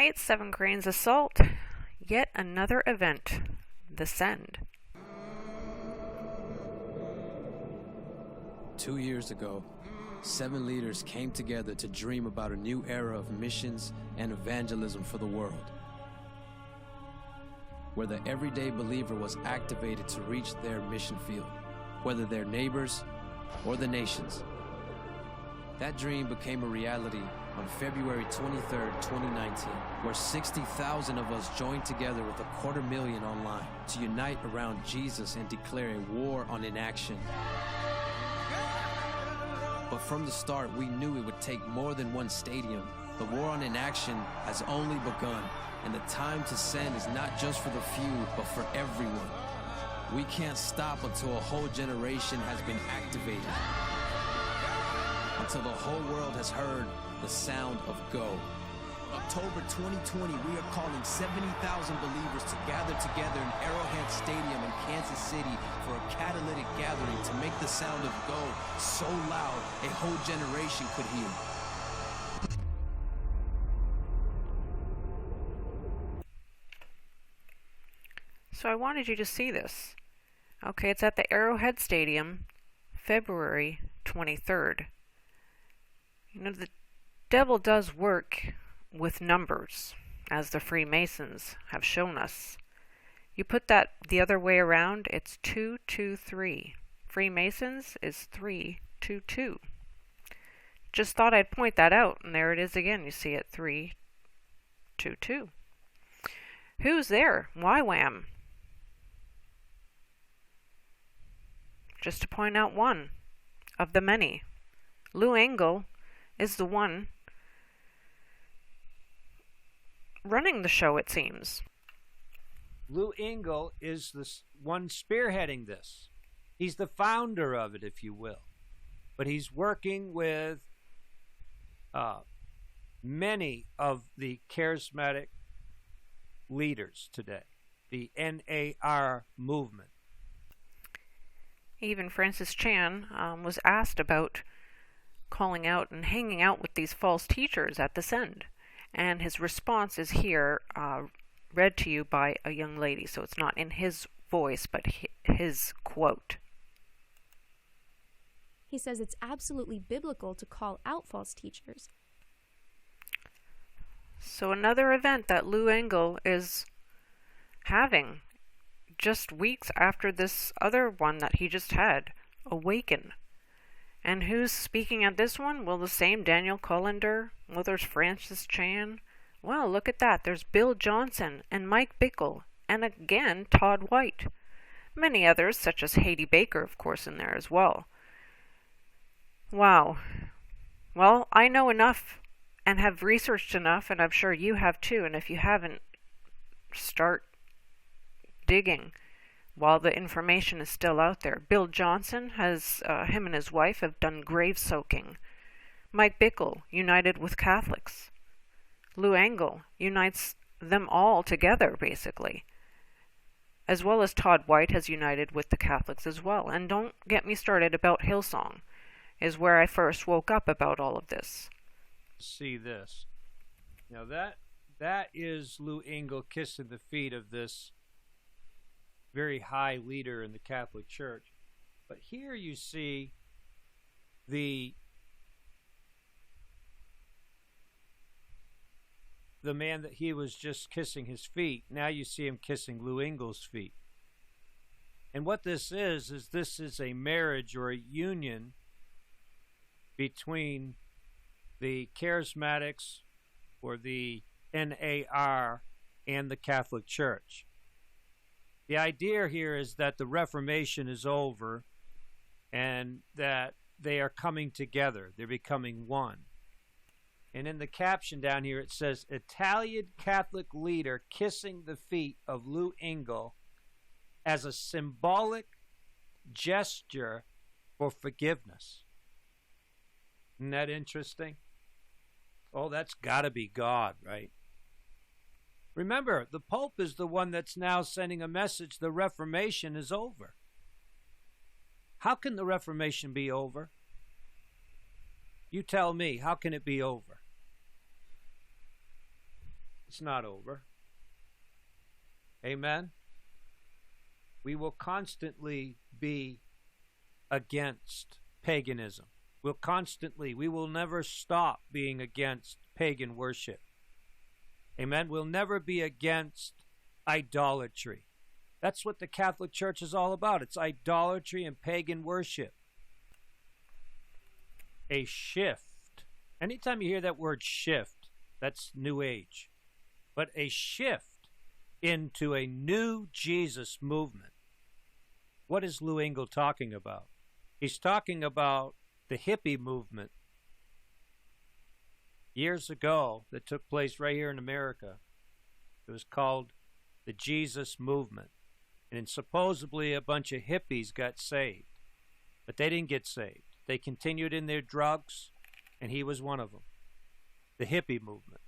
Tonight, 7 grains of salt, yet another event, the Send. 2 years ago, 7 leaders came together to dream about a new era of missions and evangelism for the world, where the everyday believer was activated to reach their mission field, whether they're neighbors or the nations. That dream became a reality on February 23rd, 2019, where 60,000 of us joined together with 250,000 online to unite around Jesus and declare a war on inaction. But from the start, we knew it would take more than one stadium. The war on inaction has only begun, and the time to send is not just for the few, but for everyone. We can't stop until a whole generation has been activated, until the whole world has heard the sound of go. October 2020, we are calling 70,000 believers to gather together in Arrowhead Stadium in Kansas City for a catalytic gathering to make the sound of go so loud a whole generation could hear. So I wanted you to see this. Okay, it's at the Arrowhead Stadium, February 23rd. You know, the devil does work with numbers, as the Freemasons have shown us. You put that the other way around, it's 223. Freemasons is 322. Just thought I'd point that out, and there it is again. You see it, 322. Who's there? YWAM. Just to point out one of the many. Lou Engle is the one running the show, it seems. Lou Engle is the one spearheading this. He's the founder of it, if you will. But he's working with many of the charismatic leaders today, the NAR movement. Even Francis Chan was asked about calling out and hanging out with these false teachers at the Send. And his response is here, read to you by a young lady. So it's not in his voice, but his quote. He says it's absolutely biblical to call out false teachers. So another event that Lou Engle is having just weeks after this other one that he just had, Awaken. And who's speaking at this one? Well, the same Daniel Cullender. Well, there's Francis Chan. Well, look at that. There's Bill Johnson and Mike Bickle. And again, Todd White. Many others, such as Haiti Baker, of course, in there as well. Wow. Well, I know enough and have researched enough, and I'm sure you have too. And if you haven't, start digging while the information is still out there. Bill Johnson has, him and his wife have done grave soaking. Mike Bickle united with Catholics. Lou Engle unites them all together, basically. As well as Todd White has united with the Catholics as well. And don't get me started about Hillsong, is where I first woke up about all of this. See this. Now that is Lou Engle kissing the feet of this very high leader in the Catholic Church. But here you see the man that he was just kissing his feet. Now you see him kissing Lou Engle's feet. And what this is this is a marriage or a union between the charismatics or the NAR and the Catholic Church. The idea here is that the Reformation is over and that they are coming together. They're becoming one. And in the caption down here it says, Italian Catholic leader kissing the feet of Lou Engle as a symbolic gesture for forgiveness. Isn't that interesting? Oh, that's got to be God, right? Remember, the Pope is the one that's now sending a message the Reformation is over. How can the Reformation be over? You tell me, how can it be over? It's not over. Amen? We will constantly be against paganism. We will never stop being against pagan worship. Amen? We'll never be against idolatry. That's what the Catholic Church is all about. It's idolatry and pagan worship. A shift. Anytime you hear that word shift, that's New Age. But a shift into a new Jesus movement. What is Lou Engle talking about? He's talking about the hippie movement years ago that took place right here in America. It was called the Jesus movement. And supposedly a bunch of hippies got saved. But they didn't get saved. They continued in their drugs, and he was one of them. The hippie movement.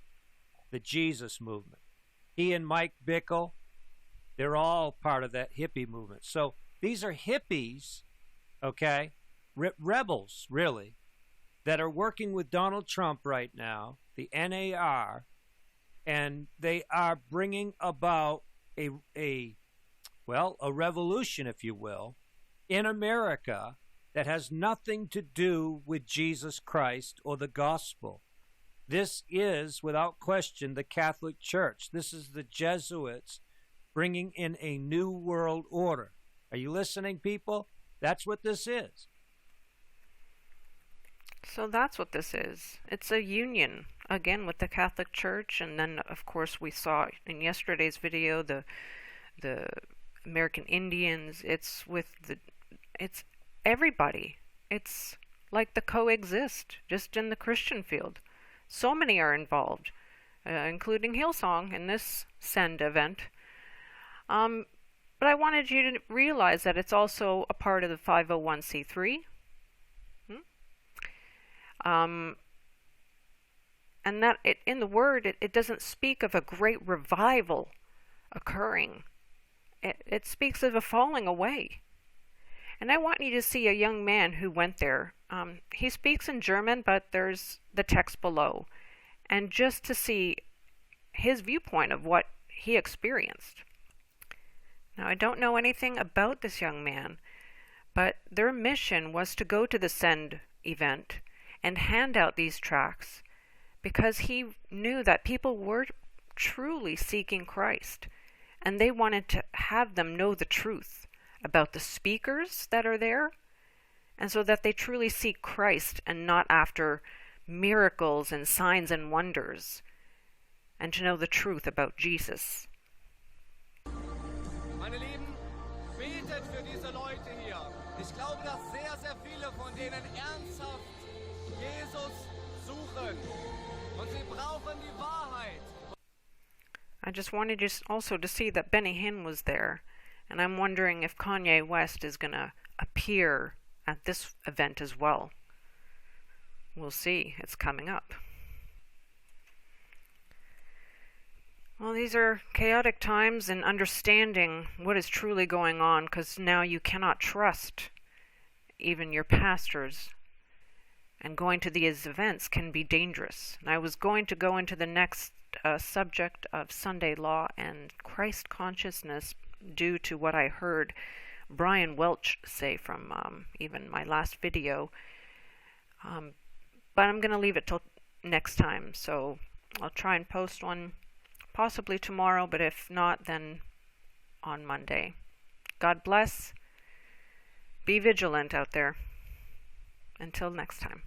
The Jesus movement. He and Mike Bickle, they're all part of that hippie movement. So these are hippies, okay, rebels, really, that are working with Donald Trump right now, the NAR, and they are bringing about a revolution, if you will, in America that has nothing to do with Jesus Christ or the gospel. This is, without question, the Catholic Church. This is the Jesuits bringing in a new world order. Are you listening, people? That's what this is. So that's what this is. It's a union, again, with the Catholic Church, and then, of course, we saw in yesterday's video the American Indians. It's everybody. It's like the coexist, just in the Christian field. So many are involved, including Hillsong in this Send event. But I wanted you to realize that it's also a part of the 501c3. And that in the Word, it doesn't speak of a great revival occurring. It speaks of a falling away. And I want you to see a young man who went there. He speaks in German, but there's the text below. And just to see his viewpoint of what he experienced. Now, I don't know anything about this young man, but their mission was to go to the Send event and hand out these tracts because he knew that people were truly seeking Christ, and they wanted to have them know the truth about the speakers that are there, and so that they truly seek Christ and not after miracles and signs and wonders, and to know the truth about Jesus. Meine Lieben, betet für diese Leute hier. Ich glaube, dass sehr, sehr viele von denen ernsthaft Jesus suchen. Und sie brauchen die Wahrheit. I just wanted you also to see that Benny Hinn was there. And I'm wondering if Kanye West is going to appear at this event as well. We'll see. It's coming up. Well, these are chaotic times, and understanding what is truly going on, because now you cannot trust even your pastors. And going to these events can be dangerous. And I was going to go into the next subject of Sunday law and Christ consciousness due to what I heard Brian Welch say from even my last video. But I'm going to leave it till next time. So I'll try and post one possibly tomorrow, but if not, then on Monday. God bless. Be vigilant out there. Until next time.